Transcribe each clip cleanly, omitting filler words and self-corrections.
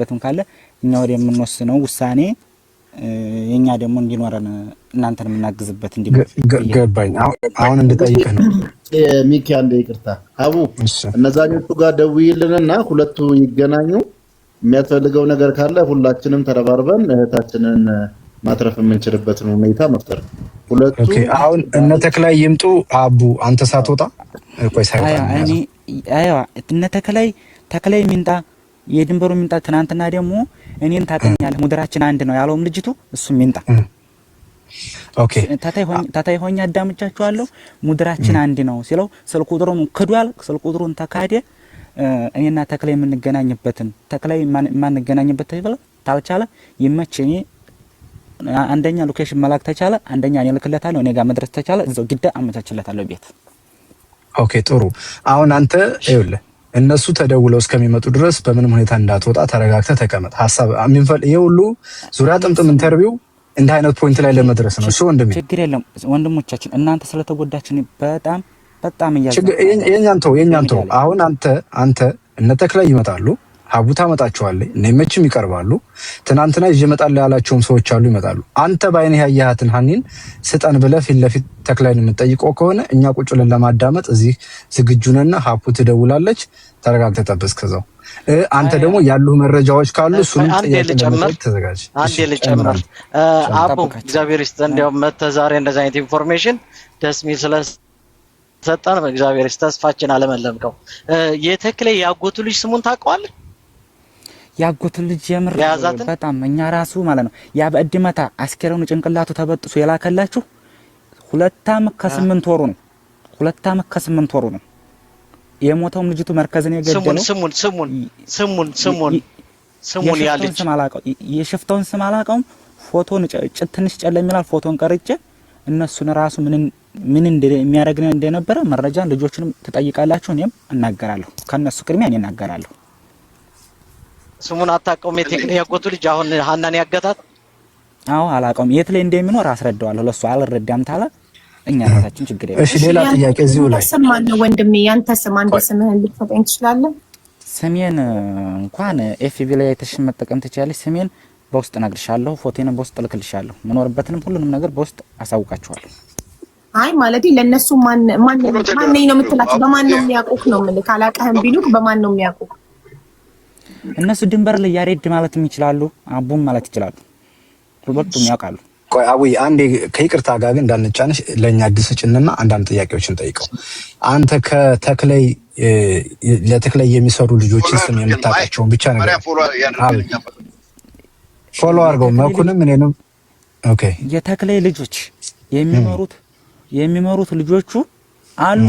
በትም ካለ እኛ ወደ የምንወስነው ውሳኔ የኛ ደግሞ እንዲኖረን እናንተን የምናግዝበት ገባኝ። አሁን እንድጠይቅህ ነው ሚኪ አንዴ ይቅርታ አቡ እነዛኞቹ ጋር ደውይልንና ሁለቱ ይገናኙ የሚያስፈልገው ነገር ካለ ሁላችንም ተረባርበን እህታችንን ማትረፍ የምንችልበትን ሁኔታ መፍጠር ሁለቱ ኦኬ አሁን እነ ተክላይ ይምጡ አቡ አንተ ሳትወጣ ቆይ ሳይወጣ እኔ እነ ተክላይ ሚንጣ የድንበሩ ሚንጣ ትናንትና ደግሞ እኔን ታቀኛለህ ሙድራችን አንድ ነው ያለውም ልጅቱ እሱ ሚንጣ ኦኬ ታታይ ሆኛ አዳምጫቸዋለሁ ሙድራችን አንድ ነው ሲለው ስልክ ቁጥሩን ከዷል ስልክ ቁጥሩን ተካደ እኔና ተክላይ የምንገናኝበትን ተክላይ ማንገናኝበት ይበል ታልቻለ ይመችኝ አንደኛ ሎኬሽን መላክ ተቻለ አንደኛ እኔ ልክለታለሁ እኔ ጋር መድረስ ተቻለ እዛው ግዳ አመቻችለታለሁ ቤት ኦኬ ጥሩ አሁን አንተ ይኸውልህ እነሱ ተደውለው እስከሚመጡ ድረስ በምንም ሁኔታ እንዳትወጣ ተረጋግተህ ተቀመጥ ሐሳብ አሚንፈል ይሁሉ ዙሪያ ጥምጥም ኢንተርቪው እንደ አይነት ፖይንት ላይ ለመድረስ ነው እሺ ወንድሜ ችግር የለም ወንድሞቻችን እናንተ ስለተጎዳችን በጣም የኛንተው አሁን አንተ እነ ተክላይ ይመጣሉ ሀቡታ መጣቸዋለህ ነይመችም ይቀርባሉ ትናንትና ይመጣል ያላቸውም ሰዎች አሉ ይመጣሉ አንተ ባይነህ ያያሃትን ሐኒን ስጠን ብለህ ፊት ለፊት ተክላይን የምትጠይቀው ከሆነ እኛ ቁጭ ብለን ለማዳመጥ እዚህ ዝግጁ ነንና ሀቡ ትደውላለች ተረጋግተህ ጠብቅ ከዛው አንተ ደግሞ ያሉ መረጃዎች ካሉ እሱን ተዘጋጅ አንዴ ልጨምር አቡ እግዚአብሔር ይስጥህ እንደው መተዛሬ እንደዛ አይነት ኢንፎርሜሽን ደስ ሚል ስለሰጠን በእግዚአብሔር ተስፋችን አለመለምከው የተክላይ ያጎቱ ልጅ ስሙን ታውቀዋለህ ያጎቱ ልጅ የምር በጣም እኛ ራሱ ማለት ነው ያ በእድመታ አስከረኑ ጭንቅላቱ ተበጥሶ የላከላችሁ 2 ዓመት ከ8 ወሩ ነው 2 ዓመት ከ8 ወሩ ነው የሞተውም ልጅቱ መርከዝን የገደለው ስሙን ያለች ስም አላቀው የሽፍታውን ስም አላቀው ፎቶን ትንሽ ጨለም ይላል ፎቶን ቀርጬ እነሱን ራሱ ምን እንደሚያደርግ እንደነበረ መረጃን ልጆችንም ተጠይቃላችሁ እኔም እናገራለሁ ከነሱ ቅድሚያ እኔ እናገራለሁ ስሙን አታውቀውም የቴክኒክ ያጎቱ ልጅ አሁን ሐናን ያገታት አዎ አላውቀውም የት ላይ እንደሚኖር አስረዳዋለሁ ለሱ አልረዳም ታላ እኛ ራሳችን ችግር የለም እሺ ሌላ ጥያቄ እዚሁ ላይ ሰማን ወንድሜ ያንተ ስም አንዴ ስምህን ልትሰጠኝ ትችላለህ ስሜን እንኳን ኤፍቢ ላይ ተሽመጠቀም ትችላለሽ ስሜን በውስጥ ነግርሻለሁ ፎቶን በውስጥ ልክልሻለሁ መኖርበትንም ሁሉንም ነገር በውስጥ አሳውቃችኋለሁ አይ ማለት ለነሱ ማን ነው የምትላቸው በማን ነው የሚያውቁክ ነው ማለት አላቀህም ቢሉክ በማን ነው የሚያውቁክ እነሱ ድንበር ላይ ያሬድ ማለትም ይችላሉ አቡም ማለት ይችላሉ ሁለቱም ያውቃሉ ቆይ አዊ አንዴ ከይቅርታ ጋር ግን እንዳንጫነሽ ለኛ ድስጭንና አንዳንድ ጥያቄዎችን ጠይቀው አንተ ከተክላይ ለተክላይ የሚሰሩ ልጆችን ስም የምታውቃቸውን ብቻ ነገር ፎሎ አድርገው መኩንም እኔንም ኦኬ የተክላይ ልጆች የሚመሩት ልጆቹ አሉ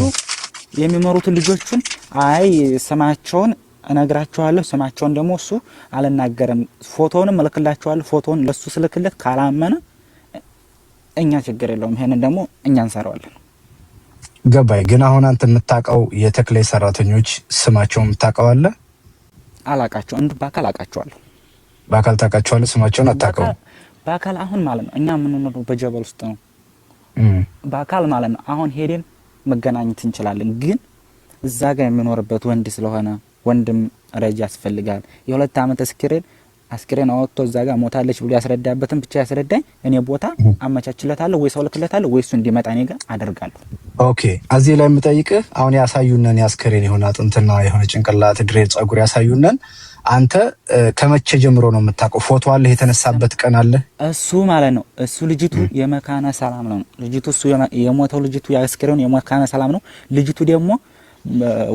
የሚመሩት ልጆቹን አይ ስማቸውን እነግራቸዋለሁ ስማቸውን ደግሞ እሱ አልናገርም ፎቶውንም እልክላቸዋለሁ ፎቶውን ለሱ ስልክለት ካላመነ እኛ ችግር የለውም ይሄንን ደግሞ እኛ እንሰራዋለን ገባይ ግን አሁን አንተ የምታውቀው የተክላይ ሰራተኞች ስማቸውን የምታውቀው አለ አላቃቸው እንዱ ባካል አቃቸዋለሁ ባካል ታውቃቸዋለህ ስማቸውን አታውቀው ባካል አሁን ማለት ነው እኛ የምንኖረው በጀበል ውስጥ ነው ባካል ማለት ነው አሁን ሄደን መገናኘት እንችላለን ግን እዛ ጋር የሚኖርበት ወንድ ስለሆነ ወንድም ረጃ ያስፈልጋል የ2 ዓመት አስክሬን አወጥቶ እዛ ጋር ሞታለች ብሎ ያስረዳበትን ብቻ ያስረዳኝ እኔ ቦታ አመቻችለታለሁ ወይ ሰው ልክለታለሁ ወይ እሱ እንዲመጣ እኔ ጋር አደርጋለሁ ኦኬ አዚ ላይ የምጠይቅህ አሁን ያሳዩነን ያስክሬን የሆነ አጥንትና የሆነ ጭንቅላት ድሬድ ጸጉር ያሳዩነን አንተ ከመቼ ጀምሮ ነው የምታውቀው ፎቶ አለ የተነሳበት ቀን አለ እሱ ማለት ነው እሱ ልጅቱ የመካነ ሰላም ነው ልጅቱ እሱ የሞተው ልጅቱ ያስክሬን የመካነ ሰላም ነው ልጅቱ ደግሞ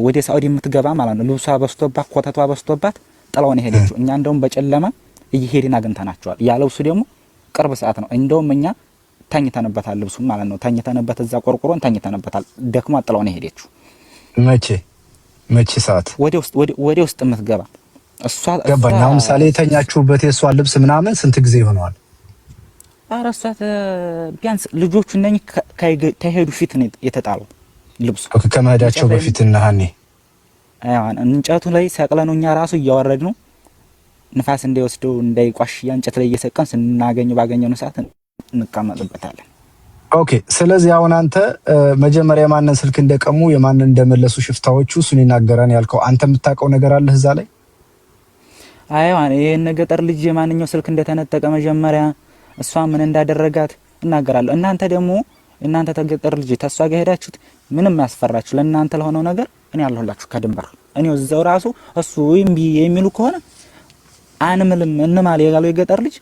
ወደ ሳውዲ የምትገባ ማለት ነው ልብሷ በስቶባት ኮተቷ በስቶባት ጥላውን ሄደችው እኛ እንደውም በጨለማ እየሄድን አግንተናቸዋል ያለውሱ ደግሞ ቅርብ ሰዓት ነው እንደውም እኛ ተኝተንበታል ልብሱ ማለት ነው ተኝተንበት እዛ ቆርቆሮን ተኝተንበታል ደክማ ጥላውን ሄደችው መቼ ሰዓት ወደ ውስጥ የምትገባ እሷ ገባኝ አሁን ምሳሌ የተኛችሁበት የሷ ልብስ ምናምን ስንት ጊዜ ይሆነዋል አራሷት ቢያንስ ልጆቹ እነኝ ከሄዱ ፊት ነው የተጣለው ልብሱ ከመሄዳቸው በፊት እና ሐኒ አሁን እንጨቱ ላይ ሰቅለኑኛ ራሱ እያወረድ ነው ንፋስ እንዳይወስደው እንዳይቋሽ ያንጨት ላይ እየሰቀን ስናገኘው ባገኘነው ሰዓት እንቀመጥበታለን ኦኬ ስለዚህ አሁን አንተ መጀመሪያ ማንን ስልክ እንደቀሙ የማንን እንደመለሱ ሽፍታዎቹ እሱን ይናገራን ያልከው አንተ የምታውቀው ነገር አለ እዛ ላይ አይዋን ይሄን ገጠር ልጅ የማንኛው ስልክ እንደተነጠቀ መጀመሪያ እሷ ምን እንዳደረጋት እናገራለሁ። እናንተ ደግሞ እናንተ ተገጠር ልጅ ተሷ ጋር ሄዳችሁት ምንም ያስፈራችሁ ለእናንተ ለሆነው ነገር እኔ አለሁላችሁ ከድንበር እኔው እዛው ራሱ እሱ እምቢ የሚሉ ከሆነ አንምልም እንማል ያለው የገጠር ልጅ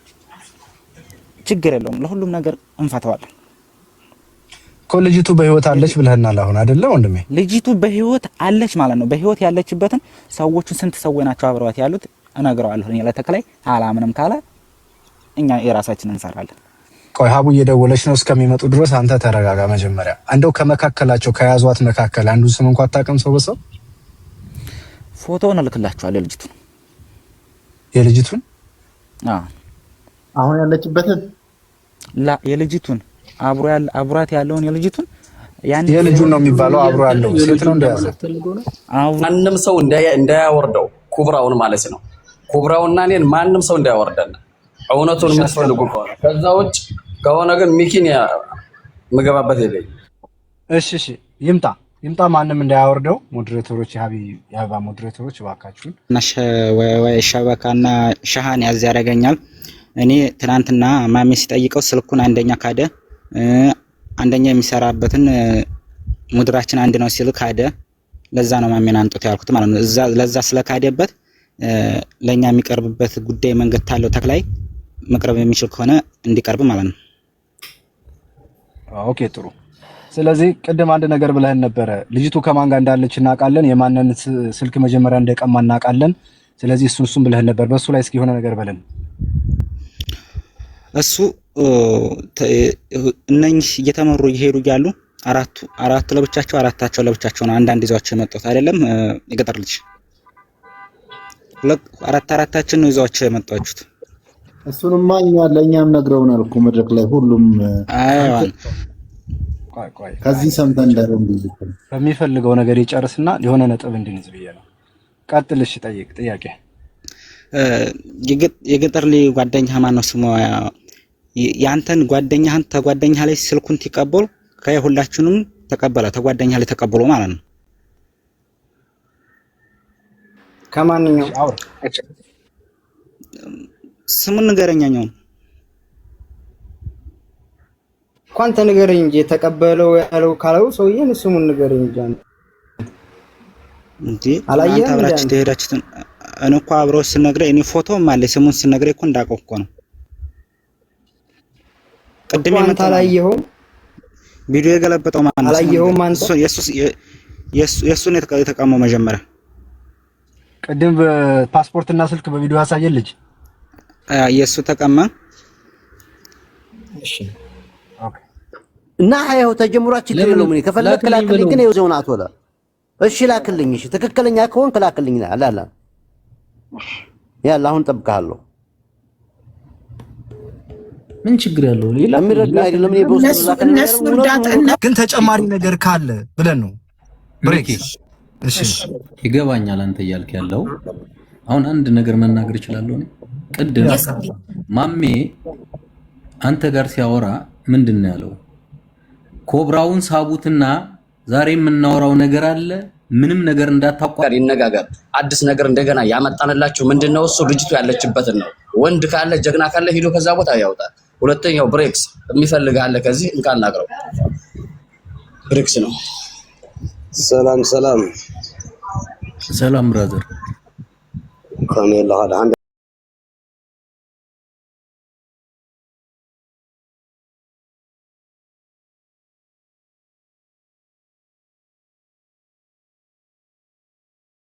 ችግር የለውም ለሁሉም ነገር እንፈታዋለን። ልጅቱ በህይወት አለች ብለህናል አሁን አይደለ ወንድሜ? ልጅቱ በህይወት አለች ማለት ነው። በህይወት ያለችበትን ሰዎችን ስንት ሰዎች ናቸው አብረዋት ያሉት እነግረዋለሁ። እኔ ለተክላይ አላምንም ካለ እኛ የራሳችንን እንሰራለን። ቆይ ሀቡ እየደወለች ነው። እስከሚመጡ ድረስ አንተ ተረጋጋ መጀመሪያ። እንደው ከመካከላቸው ከያዟት መካከል አንዱ ስም እንኳን አታውቅም? ሰው በሰው ፎቶውን እልክላችኋለሁ። የልጅቱን አሁን ያለችበትን የልጅቱን አብሯት ያለውን የልጅቱን የልጁን ነው የሚባለው። አብሮ ያለው ሴት ነው እንደያዘ ማንም ሰው እንዳያወርደው ኩብራውን ማለት ነው። ኩብራውና እኔን ማንም ሰው እንዳያወርደን እውነቱን የምትፈልጉ ከሆነ ከዛ ውጭ ከሆነ ግን ሚኪን መገባበት የለኝ። እሺ ይምጣ ማንም እንዳያወርደው። ሞዴሬተሮች የሀባ ሞዴሬተሮች እባካችሁን ወይ ሸበካና ሻሃን ያዝ ያደርገኛል። እኔ ትናንትና ማሜ ሲጠይቀው ስልኩን አንደኛ ካደ፣ አንደኛ የሚሰራበትን ሙድራችን አንድ ነው ሲል ካደ። ለዛ ነው ማሜን አንጦት ያልኩት ማለት ነው። ለዛ ስለካደበት ለኛ የሚቀርብበት ጉዳይ መንገድ ታለው ተክላይ መቅረብ የሚችል ከሆነ እንዲቀርብ ማለት ነው። ኦኬ ጥሩ። ስለዚህ ቅድም አንድ ነገር ብለህን ነበረ። ልጅቱ ከማን ጋር እንዳለች እናውቃለን፣ የማንን ስልክ መጀመሪያ እንደቀማ እናውቃለን። ስለዚህ እሱን ብለህን ነበር። በሱ ላይ እስኪ የሆነ ነገር በለን። እሱ እነኚህ እየተመሩ እየሄዱ ያሉ አራቱ ለብቻቸው አራታቸው ለብቻቸው ነው አንዳንድ ይዘዋቸው የመጡት አይደለም። የገጠር ልጅ አራታችን ነው ይዘዋቸው የመጣችሁት። እሱንማ ለእኛም ነግረውናል እኮ መድረክ ላይ ሁሉም አይዋን ከዚህ ሰምተን እንዳረም በሚፈልገው ነገር ይጨርስና የሆነ ነጥብ እንድንይዝ ብዬ ነው። ቀጥልሽ ጥያቄ የገጠር ልጅ ጓደኛህ ማን ነው ስሙ? ያንተን ጓደኛህን ተጓደኛህ ላይ ስልኩን ተቀበሉ ከሁላችንም ተቀበለ ተጓደኛህ ላይ ተቀበሉ ማለት ነው። ከማንኛው ስሙን ንገረኛኛው እንኳን ተነገረኝ እንጂ ተቀበለው ያለው ካለው ሰውዬን ስሙን ንገረኝ እንጂ አንተ አብራችሁ ተሄዳችሁትን እኔ እኮ አብረው ስነግረኝ እኔ ፎቶም አለ ስሙን ስነግረኝ እኮ እንዳውቀው እኮ ነው። ቅድም አንተ አላየኸው ቪዲዮ የገለበጠው ማን ነው? አላየኸው አንተ የሱን የተቀመመው መጀመሪያ ቅድም ፓስፖርትና ስልክ በቪዲዮ ያሳየን ልጅ የሱ ተቀማ። እሺ ኦኬ እና ሃያው ተጀምሯችሁ ከሌለው ምን ከፈለክ ላክልኝ፣ ግን ይኸው ዘውናት ወላ እሺ ላክልኝ። እሺ ትክክለኛ ከሆንክ ላክልኝ አላላ ያላ አሁን ጠብቃለሁ። ምን ችግር ያለው ሌላ ምንድን አይደለም። እኔ በውስጥ ላክልኝ ግን ተጨማሪ ነገር ካለ ብለን ነው ብሬክ። እሺ ይገባኛል አንተ እያልክ ያለው። አሁን አንድ ነገር መናገር እችላለሁ እኔ። ቅድም ማሜ አንተ ጋር ሲያወራ ምንድነው ያለው? ኮብራውን ሳቡትና ዛሬ የምናወራው ነገር አለ ምንም ነገር እንዳታቋር ይነጋገር። አዲስ ነገር እንደገና ያመጣንላችሁ ምንድነው? እሱ ልጅቱ ያለችበትን ነው። ወንድ ካለ ጀግና ካለ ሄዶ ከዛ ቦታ ያውጣ። ሁለተኛው ብሬክስ የሚፈልግ አለ ከዚህ እንካናግረው። ብሬክስ ነው። ሰላም ሰላም ብራዘር ካሜላ